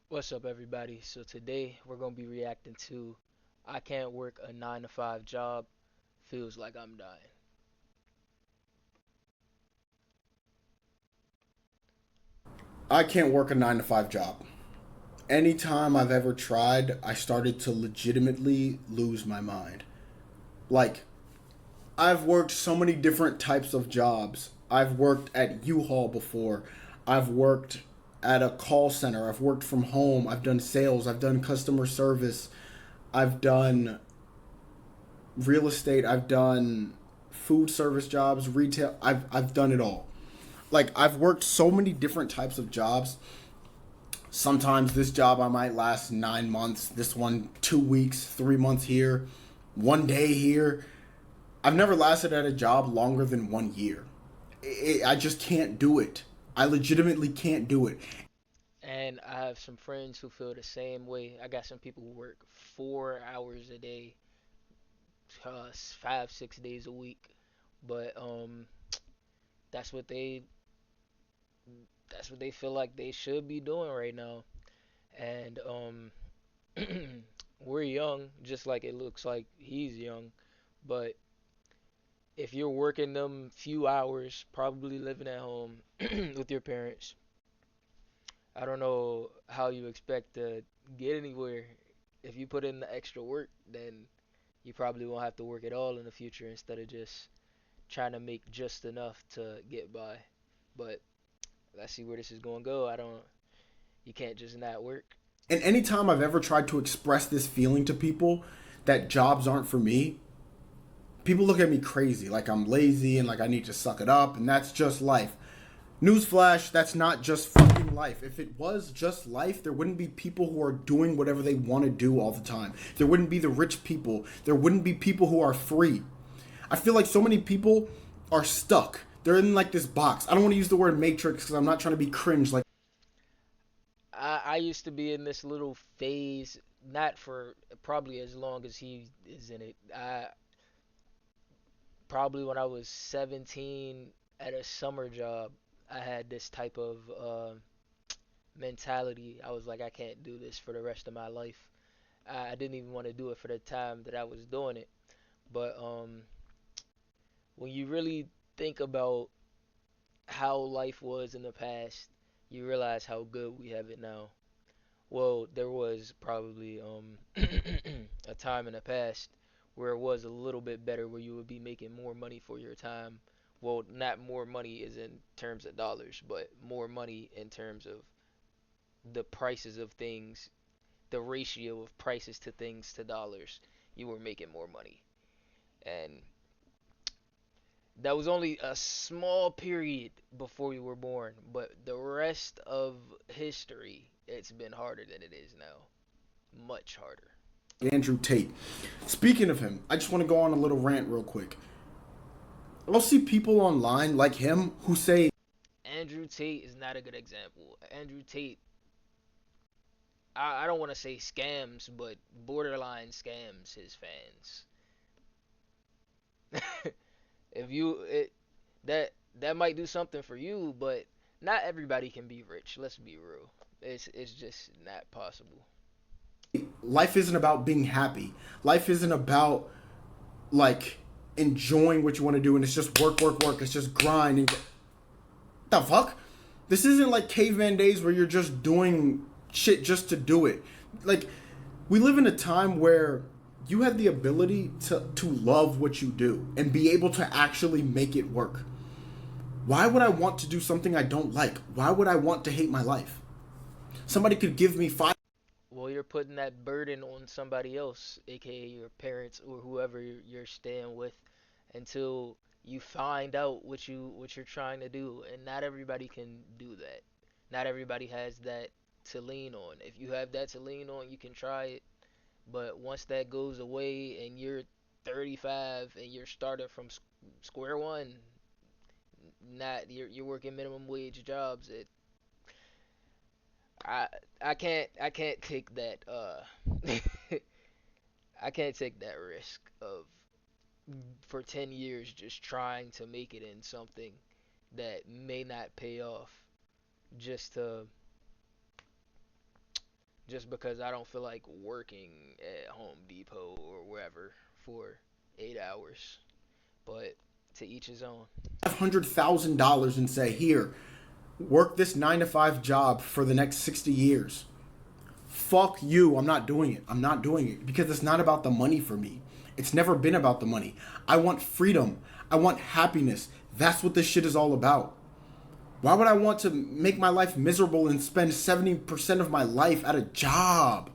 What's up, everybody? So today we're gonna be reacting to I can't work a 9 to 5 job. Feels like I'm dying. I can't work a 9 to 5 job. Anytime I've ever tried, I started to legitimately lose my mind. Like, I've worked so many different types of jobs. I've worked at U-Haul before. I've worked at a call center. I've worked from home. I've done sales. I've done customer service. I've done real estate. I've done food service jobs, retail. I've done it all. Like, I've worked so many different types of jobs. Sometimes this job I might last 9 months, this one 2 weeks, 3 months here, one day here. I've never lasted at a job longer than 1 year. I just can't do it. I legitimately can't do it. And I have some friends who feel the same way. I got some people who work 4 hours a day, 5, 6 days a week. But that's what they that's what they feel like they should be doing right now. And we're young, just like it looks like he's young. But if you're working them few hours, probably living at home with your parents, I don't know how you expect to get anywhere. If you put in the extra work, then you probably won't have to work at all in the future instead of just trying to make just enough to get by. But let's see where this is going to go. I don't, you can't just not work. And anytime I've ever tried to express this feeling to people that jobs aren't for me, people look at me crazy, like I'm lazy and like I need to suck it up, and that's just life. Newsflash, that's not just fucking life. If it was just life, there wouldn't be people who are doing whatever they want to do all the time. There wouldn't be the rich people. There wouldn't be people who are free. I feel like so many people are stuck. They're in like this box. I don't want to use the word matrix because I'm not trying to be cringe. Like, I used to be in this little phase, not for probably as long as he is in it. I probably when I was 17 at a summer job, I had this type of mentality. I was like, I can't do this for the rest of my life. I didn't even want to do it for the time that I was doing it. But when you really think about how life was in the past, you realize how good we have it now. Well, there was probably a time in the past where it was a little bit better, where you would be making more money for your time. Well, not more money is in terms of dollars, but more money in terms of the prices of things, the ratio of prices to things to dollars. You were making more money. And that was only a small period before you were born, but the rest of history, it's been harder than it is now. Much harder. Andrew Tate. Speaking of him, I just want to go on a little rant real quick. I'll see people online like him who say, Andrew Tate is not a good example. Andrew Tate, I don't want to say scams, but borderline scams his fans. if you it that that might do something for you, but not everybody can be rich. Let's be real. It's just not possible. life isn't about being happy. Life isn't about like enjoying what you want to do and it's just work, work, work. It's just grind and the fuck? This isn't like caveman days where you're just doing shit just to do it. Like we live in a time where you have the ability to love what you do and be able to actually make it work. Why would I want to do something I don't like? Why would I want to hate my life? Somebody could give me five. Well, you're putting that burden on somebody else, aka your parents or whoever you're staying with, until you find out what you're trying to do. And not everybody can do that. Not everybody has that to lean on. If you have that to lean on, you can try it. But once that goes away and you're 35 and you're starting from square one, not you're working minimum wage jobs. I I can't take that I can't take that risk of for 10 years just trying to make it in something that may not pay off just to just because I don't feel like working at Home Depot or wherever for 8 hours. But to each his own. $500,000 and say, here, work this 9 to 5 job for the next 60 years. Fuck you. I'm not doing it. I'm not doing it because it's not about the money for me. It's never been about the money. I want freedom. I want happiness. That's what this shit is all about. Why would I want to make my life miserable and spend 70% of my life at a job?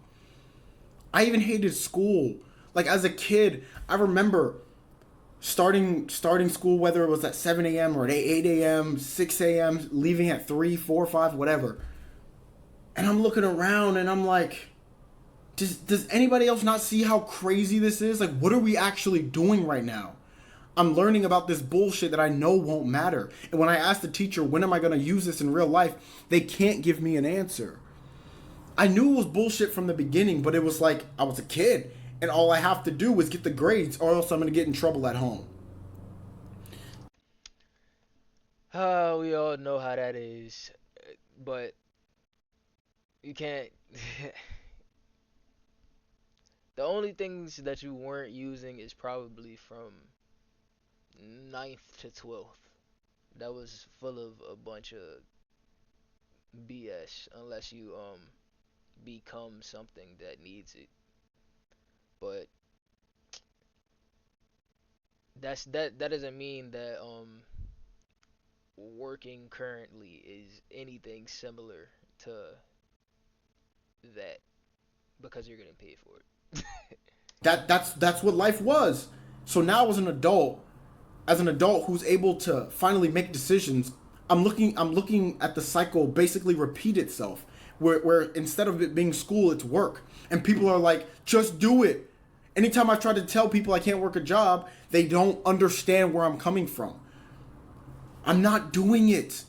I even hated school. Like as a kid, I remember starting school, whether it was at 7 a.m. or at 8 a.m., 6 a.m., leaving at 3, 4, 5, whatever. And I'm looking around and I'm like, does anybody else not see how crazy this is? Like, what are we actually doing right now? I'm learning about this bullshit that I know won't matter. And when I ask the teacher, when am I going to use this in real life? They can't give me an answer. I knew it was bullshit from the beginning, but it was like I was a kid and all I have to do is get the grades or else I'm going to get in trouble at home. We all know how that is. But you can't. The only things that you weren't using is probably from ninth to 12th. That was full of a bunch of BS unless you become something that needs it. But that doesn't mean that working currently is anything similar to that because you're getting paid for it. That's what life was. So now as an adult who's able to finally make decisions, I'm looking at the cycle basically repeat itself. Where instead of it being school, it's work. And people are like, just do it. Anytime I've tried to tell people I can't work a job, they don't understand where I'm coming from. I'm not doing it.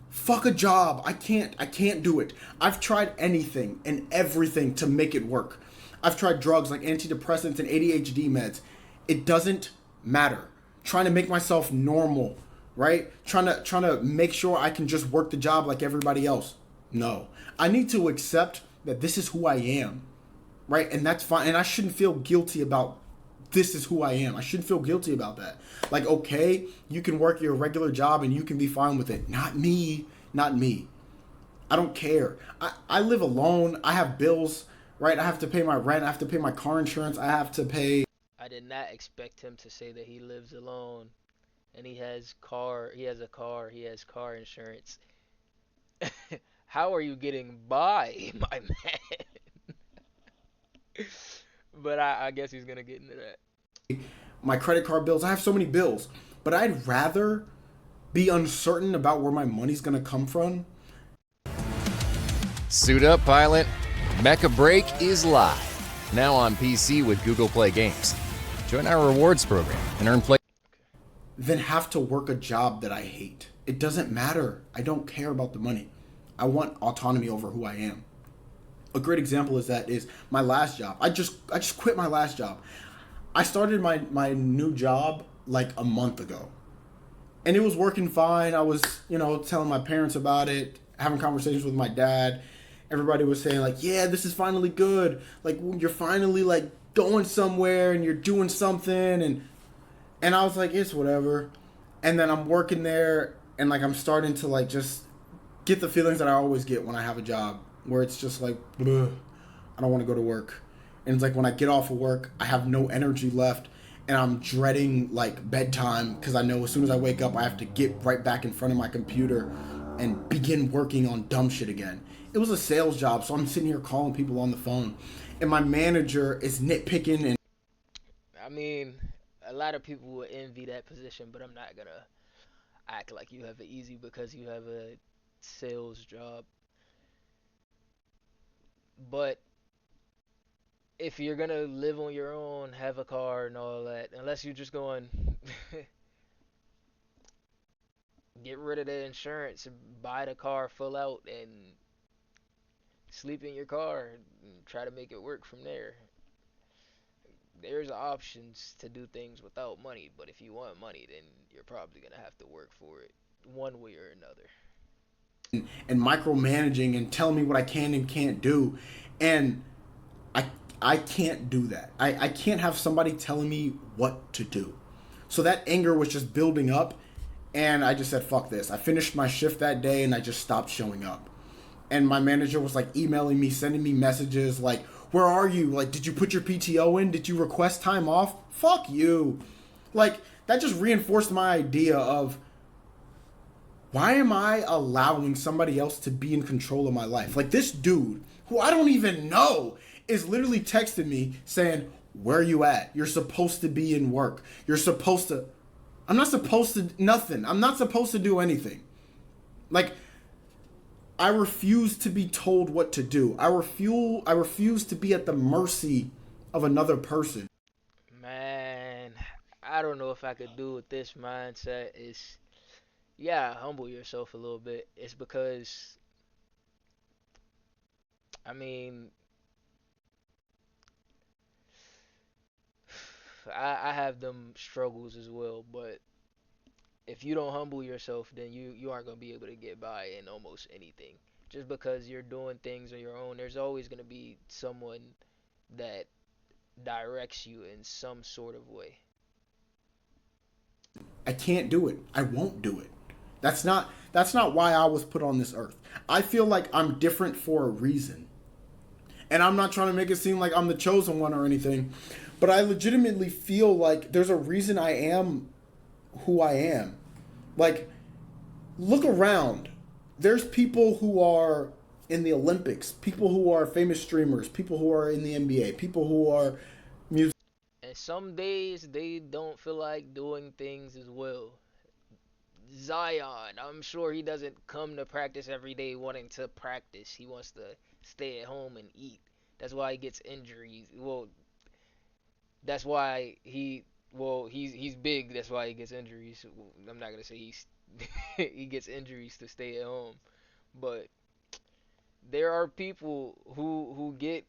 Fuck a job. I can't do it. I've tried anything and everything to make it work. I've tried drugs like antidepressants and ADHD meds. It doesn't matter. Trying to make myself normal, right? Trying to make sure I can just work the job like everybody else. No. I need to accept that this is who I am, right? And that's fine. And I shouldn't feel guilty about this is who I am. I shouldn't feel guilty about that. Like, okay, you can work your regular job and you can be fine with it. Not me. Not me. I don't care. I live alone. I have bills, right? I have to pay my rent. I have to pay my car insurance. I have to pay. I did not expect him to say that he lives alone and he has car insurance. How are you getting by, my man? But I guess he's gonna get into that. My credit card bills. I have so many bills. But I'd rather be uncertain about where my money's going to come from. Suit up, pilot. Mecha Break is live. Now on PC with Google Play Games. Join our rewards program and earn play. Than have to work a job that I hate. It doesn't matter. I don't care about the money. I want autonomy over who I am. A great example is my last job. I just quit my last job. I started my new job like a month ago. And it was working fine. I was, telling my parents about it, having conversations with my dad. Everybody was saying like, "Yeah, this is finally good. Like you're finally like going somewhere and you're doing something." And I was like, "It's whatever." And then I'm working there and like I'm starting to like just get the feelings that I always get when I have a job, where it's just like, "Ugh, I don't want to go to work." And it's like when I get off of work, I have no energy left and I'm dreading like bedtime because I know as soon as I wake up, I have to get right back in front of my computer and begin working on dumb shit again. It was a sales job, so I'm sitting here calling people on the phone and my manager is nitpicking and I mean, a lot of people will envy that position, but I'm not gonna act like you have it easy because you have a sales job. But if you're gonna live on your own, have a car and all that, unless you're just going get rid of the insurance and buy the car full out and sleep in your car and try to make it work from there. There's options to do things without money, but if you want money, then you're probably gonna have to work for it one way or another. micromanaging and telling me what I can and can't do. And I I can't do that. I can't have somebody telling me what to do. So that anger was just building up, and I just said, fuck this. I finished my shift that day and I just stopped showing up. And my manager was like emailing me, sending me messages like, where are you? Like, did you put your PTO in? Did you request time off? Fuck you. Like, that just reinforced my idea of, why am I allowing somebody else to be in control of my life? Like, this dude, who I don't even know, is literally texting me saying, where are you at? You're supposed to be in work. You're supposed to... I'm not supposed to... Nothing. I'm not supposed to do anything. Like, I refuse to be told what to do. I refuse to be at the mercy of another person. Man, I don't know if I could do with this mindset. Is yeah, humble yourself a little bit. It's because I mean, I have them struggles as well, but if you don't humble yourself, then you aren't gonna be able to get by in almost anything. Just because you're doing things on your own, there's always gonna be someone that directs you in some sort of way. I can't do it. I won't do it. That's not why I was put on this earth. I feel like I'm different for a reason. And I'm not trying to make it seem like I'm the chosen one or anything, but I legitimately feel like there's a reason I am who I am. Like, look around. There's people who are in the Olympics, people who are famous streamers, people who are in the NBA, people who are music. And some days they don't feel like doing things as well. Zion, I'm sure he doesn't come to practice every day wanting to practice. He wants to stay at home and eat. That's why he gets injuries. Well, that's why he's big. That's why he gets injuries. I'm not gonna say he's he gets injuries to stay at home, but there are people who get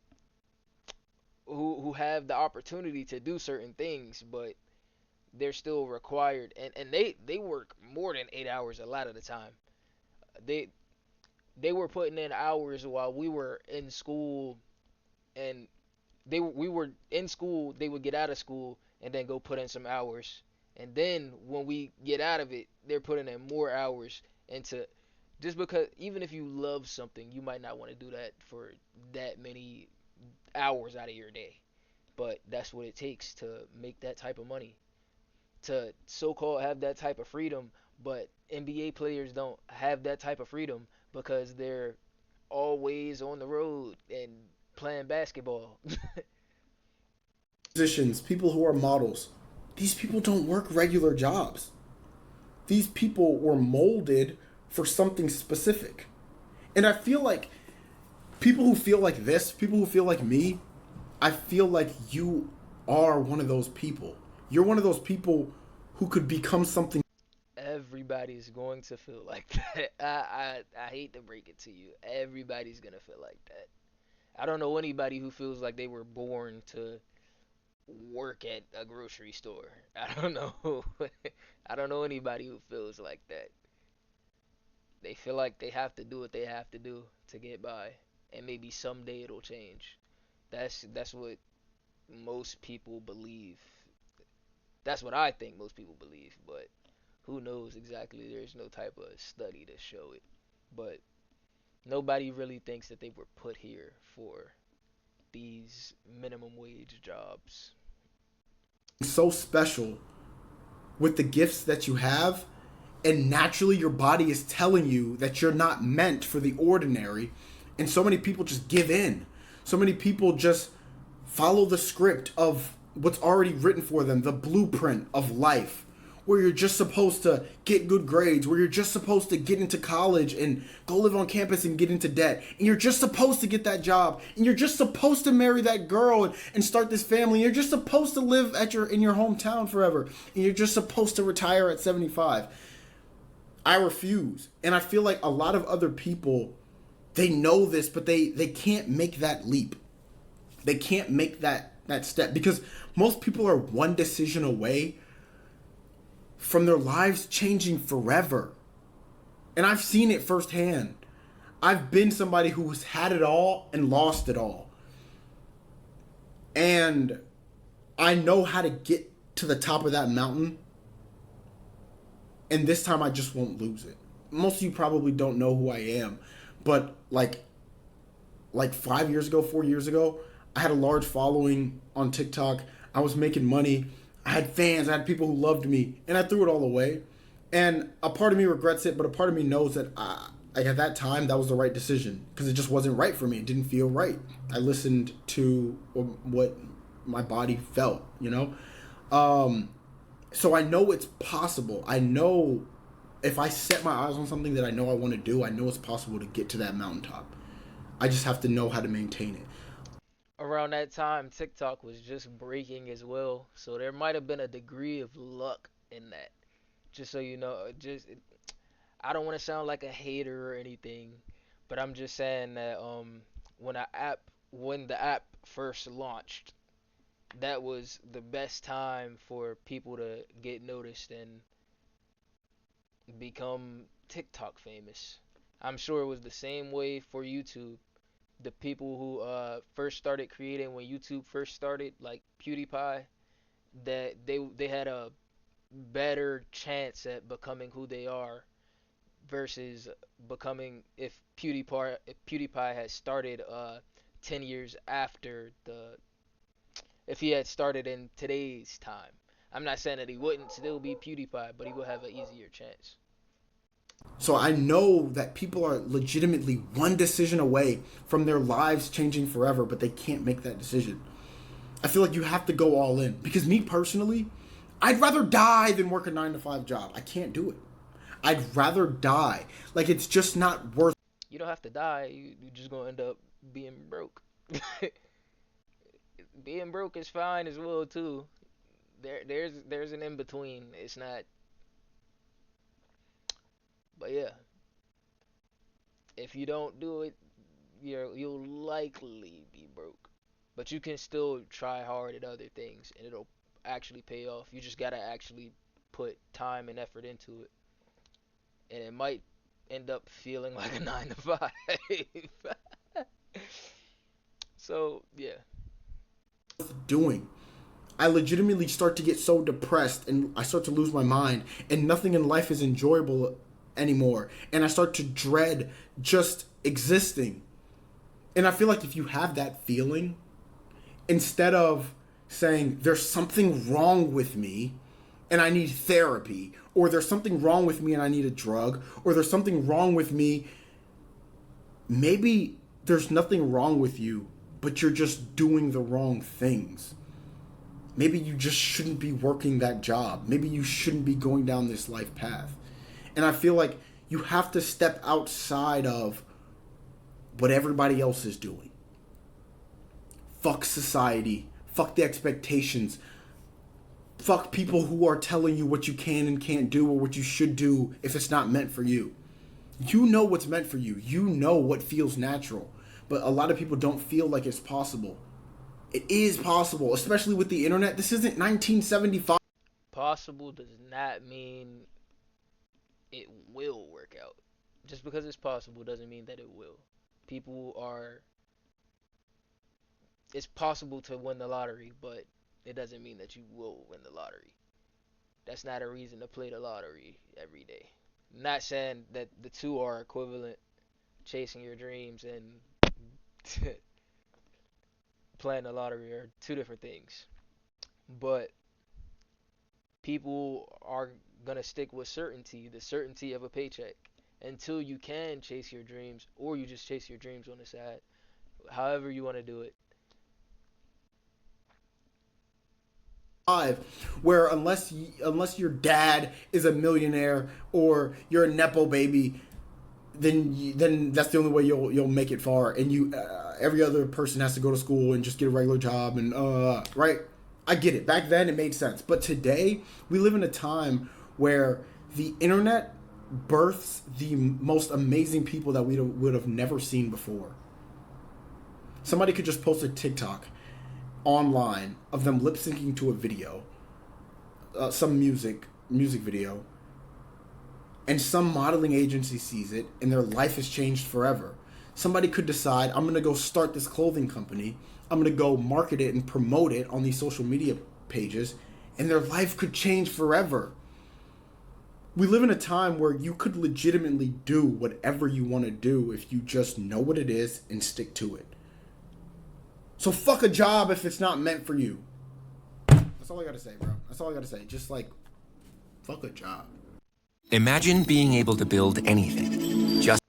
who have the opportunity to do certain things, but they're still required, and they work more than 8 hours a lot of the time. They they were putting in hours while we were in school, and we were in school. They would get out of school and then go put in some hours, and then when we get out of it, they're putting in more hours into just because even if you love something, you might not want to do that for that many hours out of your day. But that's what it takes to make that type of money, to so-called have that type of freedom. But NBA players don't have that type of freedom because they're always on the road and playing basketball. Musicians, people who are models. These people don't work regular jobs. These people were molded for something specific. And I feel like people who feel like this, people who feel like me, I feel like you are one of those people. You're one of those people who could become something. Everybody's going to feel like that. I hate to break it to you. Everybody's gonna feel like that. I don't know anybody who feels like they were born to work at a grocery store. I don't know. I don't know anybody who feels like that. They feel like they have to do what they have to do to get by, and maybe someday it'll change. That's what most people believe. That's what I think most people believe, but who knows exactly? There's no type of study to show it. But nobody really thinks that they were put here for these minimum wage jobs. So special with the gifts that you have, and naturally your body is telling you that you're not meant for the ordinary, and so many people just give in. So many people just follow the script of what's already written for them, the blueprint of life, where you're just supposed to get good grades, where you're just supposed to get into college and go live on campus and get into debt, and you're just supposed to get that job, and you're just supposed to marry that girl and start this family, and you're just supposed to live in your hometown forever, and you're just supposed to retire at 75. I refuse. And I feel like a lot of other people, they know this, but they can't make that leap. They can't make that step because most people are one decision away from their lives changing forever. And I've seen it firsthand. I've been somebody who's had it all and lost it all. And I know how to get to the top of that mountain. And this time I just won't lose it. Most of you probably don't know who I am. But like 5 years ago, 4 years ago, I had a large following on TikTok. I was making money. I had fans. I had people who loved me. And I threw it all away. And a part of me regrets it, but a part of me knows that at that time, that was the right decision. Because it just wasn't right for me. It didn't feel right. I listened to what my body felt, you know? So I know it's possible. I know if I set my eyes on something that I know I want to do, I know it's possible to get to that mountaintop. I just have to know how to maintain it. Around that time, TikTok was just breaking as well, so there might have been a degree of luck in that. Just so you know, I don't want to sound like a hater or anything, but I'm just saying that when the app first launched, that was the best time for people to get noticed and become TikTok famous. I'm sure it was the same way for YouTube. The people who first started creating when YouTube first started, like PewDiePie, that they had a better chance at becoming who they are versus becoming if PewDiePie had started 10 years after the if he had started in today's time. I'm not saying that he wouldn't still be PewDiePie, but he would have an easier chance. So I know that people are legitimately one decision away from their lives changing forever, but they can't make that decision. I feel like you have to go all in. Because me personally, I'd rather die than work a 9 to 5 job. I can't do it. I'd rather die. Like, it's just not worth. You don't have to die. You're just gonna end up being broke. Being broke is fine as well too. There's an in between. It's not, but yeah, if you don't do it, you'll likely be broke. But you can still try hard at other things, and it'll actually pay off. You just gotta actually put time and effort into it, and it might end up feeling like a 9 to 5. So yeah, Doing. I legitimately start to get so depressed and I start to lose my mind and nothing in life is enjoyable anymore. And I start to dread just existing. And I feel like if you have that feeling, instead of saying there's something wrong with me and I need therapy, or there's something wrong with me and I need a drug, or there's something wrong with me, maybe there's nothing wrong with you, but you're just doing the wrong things. Maybe you just shouldn't be working that job. Maybe you shouldn't be going down this life path. And I feel like you have to step outside of what everybody else is doing. Fuck society. Fuck the expectations. Fuck people who are telling you what you can and can't do or what you should do if it's not meant for you. You know what's meant for you. You know what feels natural. But a lot of people don't feel like it's possible. It is possible, especially with the internet. This isn't 1975. possible does not mean it will work out. Just because it's possible doesn't mean that it will. People are. It's possible to win the lottery, but it doesn't mean that you will win the lottery. That's not a reason to play the lottery every day. Not saying that the two are equivalent, chasing your dreams and playing the lottery are two different things. But people are gonna stick with certainty, the certainty of a paycheck, until you can chase your dreams, or you just chase your dreams on the side. However you want to do it. Where unless your dad is a millionaire or you're a nepo baby, then that's the only way you'll make it far. And every other person has to go to school and just get a regular job and right. I get it. Back then it made sense, but today we live in a time where the internet births the most amazing people that we would have never seen before. Somebody could just post a TikTok online of them lip syncing to a video, some music video, And some modeling agency sees it and their life has changed forever. Somebody could decide, I'm going to go start this clothing company. I'm going to go market it and promote it on these social media pages, and their life could change forever. We live in a time where you could legitimately do whatever you want to do if you just know what it is and stick to it. So fuck a job if it's not meant for you. That's all I gotta say, bro. That's all I gotta say. Just like, fuck a job. Imagine being able to build anything. Just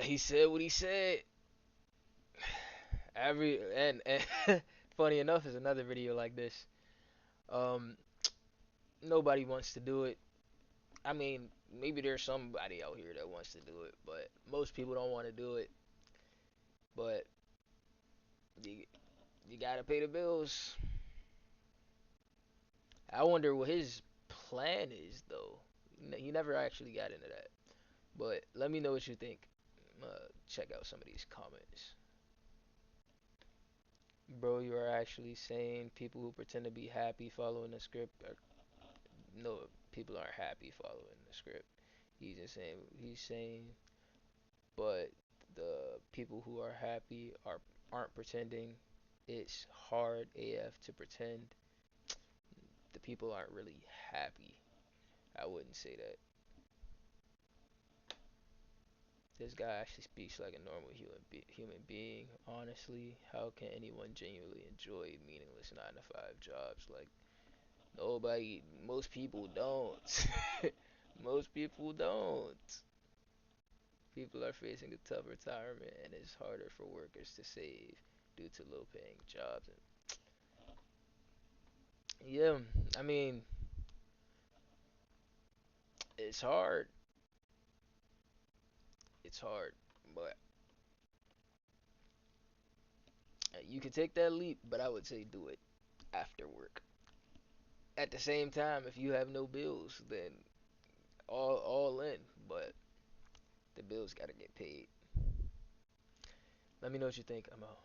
He said what he said. And funny enough, is another video like this. Um, Nobody wants to do it. I mean, maybe there's somebody out here that wants to do it, but most people don't want to do it. But you you gotta pay the bills. I wonder what his plan is though. He never actually got into that. But let me know what you think. Check out some of these comments. Bro, you are actually saying people who pretend to be happy following the script are no, people aren't happy following the script. He's saying but the people who are happy aren't pretending. It's hard AF to pretend. The people aren't really happy. I wouldn't say that. This guy actually speaks like a normal human being. Honestly, how can anyone genuinely enjoy meaningless 9 to 5 jobs? Like, nobody, most people don't. Most people don't. People are facing a tough retirement, and it's harder for workers to save due to low paying jobs. And yeah, I mean, it's hard. It's hard. But you can take that leap, but I would say do it after work. At the same time, if you have no bills, then all in. But the bills gotta get paid. Let me know what you think. I'm out.